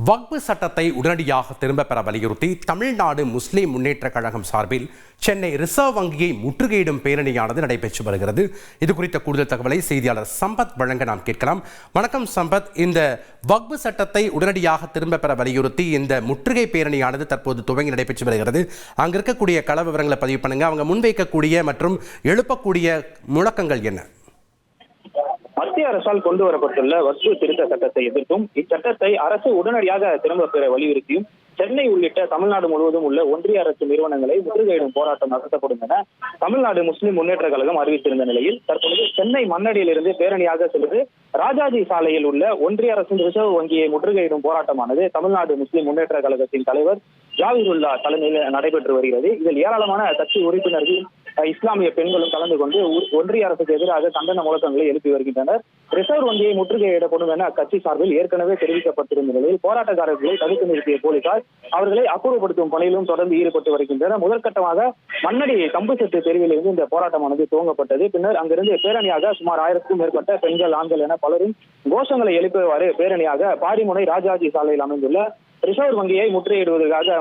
வக்பு சட்டத்தை உடனடியாக திரும்பப் பெற வலியுறுத்தி தமிழ்நாடு முஸ்லிம் முன்னேற்றக் கழகம் சார்பில் சென்னை ரிசர்வ் வங்கியை முற்றுகையிடும் பேரணியானது நடைபெற்று வருகிறது. இது குறித்த கூடுதல் தகவலை செய்தியாளர் சம்பத் வழங்க நாம் கேட்கலாம். வணக்கம் சம்பத், இந்த வக்பு சட்டத்தை உடனடியாக திரும்பப் பெற வலியுறுத்தி இந்த முற்றுகை பேரணியானது தற்போது துவங்கி நடைபெற்று வருகிறது. அங்க இருக்கக்கூடிய கள விவரங்களை பதிவு பண்ணுங்க. அவங்க முன்வைக்கக்கூடிய மற்றும் எழுப்பக்கூடிய முழக்கங்கள் என்ன? மத்திய அரசால் கொண்டு வரப்பட்டுள்ள வக்பு திருத்த சட்டத்தை எதிர்த்தும் இச்சட்டத்தை அரசு உடனடியாக திரும்ப பெற வலியுறுத்தியும் சென்னை உள்ளிட்ட தமிழ்நாடு முழுவதும் உள்ள ஒன்றிய அரசு நிறுவனங்களை முற்றுகையிடும் போராட்டம் நடத்தப்படும் என தமிழ்நாடு முஸ்லிம் முன்னேற்ற கழகம் அறிவித்திருந்த நிலையில் தற்பொழுது சென்னை மண்ணடியிலிருந்து பேரணியாக சென்று ராஜாஜி சாலையில் உள்ள ஒன்றிய அரசின் ரிசர்வ் வங்கியை முற்றுகையிடும் போராட்டமானது தமிழ்நாடு முஸ்லிம் முன்னேற்ற கழகத்தின் தலைவர் ஜாவிருல்லா தலைமையில் நடைபெற்று வருகிறது. இதில் ஏராளமான கட்சி உறுப்பினர்கள் இஸ்லாமிய பெண்களும் கலந்து கொண்டு ஒன்றிய அரசுக்கு எதிராக கண்டன முழக்கங்களை எழுப்பி வருகின்றனர். ரிசர்வ் வங்கியை முற்றுகையிடப்படும் என அக்கட்சி சார்பில் ஏற்கனவே தெரிவிக்கப்பட்டிருந்த நிலையில் போராட்டக்காரர்களை தடுத்து நிறுத்திய போலீசார் அவர்களை அப்புறப்படுத்தும் பணியிலும் தொடர்ந்து ஈடுபட்டு வருகின்றனர். முதற்கட்டமாக மண்ணடி கம்புசெட்டு தெருவில் இருந்து இந்த போராட்டமானது துவங்கப்பட்டது. பின்னர் அங்கிருந்து பேரணியாக சுமார் 1000க்கும் மேற்பட்ட பெண்கள், ஆண்கள் என பலரும் கோஷங்களை எழுப்பியவாறு பேரணியாக பாரிமுனை ராஜாஜி சாலையில் அமைந்துள்ள ரிசர்வ் வங்கியை முற்றுகையிடுவதற்காக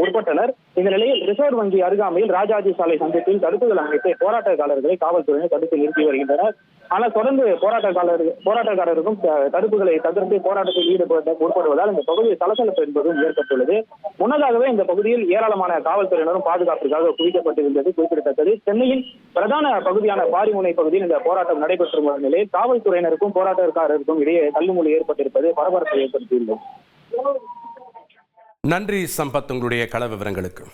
முற்பட்டனர். இந்த நிலையில் ரிசர்வ் வங்கி அருகாமையில் ராஜாஜி சாலை சந்திப்பில் தடுப்புகள் அமைத்து போராட்டக்காரர்களை காவல்துறையினர் தடுத்து நிறுத்தி வருகின்றனர். ஆனால் தொடர்ந்து போராட்டக்காரருக்கும் தடுப்புகளை தகர்த்து போராட்டத்தில் ஈடுபடுவதால் இந்த பகுதியில் சலசலப்பு என்பதும் ஏற்பட்டுள்ளது. முன்னதாகவே இந்த பகுதியில் ஏராளமான காவல்துறையினரும் பாதுகாப்பிற்காக குவிக்கப்பட்டிருந்தது குறிப்பிடத்தக்கது. சென்னையின் பிரதான பகுதியான பாரிமுனை பகுதியில் இந்த போராட்டம் நடைபெற்று வரும் நிலையில் காவல்துறையினருக்கும் போராட்டக்காரருக்கும் இடையே தள்ளுமுள்ளி ஏற்பட்டிருப்பது பரபரப்பை ஏற்படுத்தியுள்ளது. நன்றி சம்பத், உங்களுடைய கள விவரங்களுக்கு.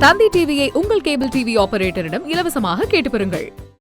தந்தி டிவியை உங்கள் கேபிள் டிவி ஆபரேட்டரிடம் இலவசமாக கேட்டு பெறுங்கள்.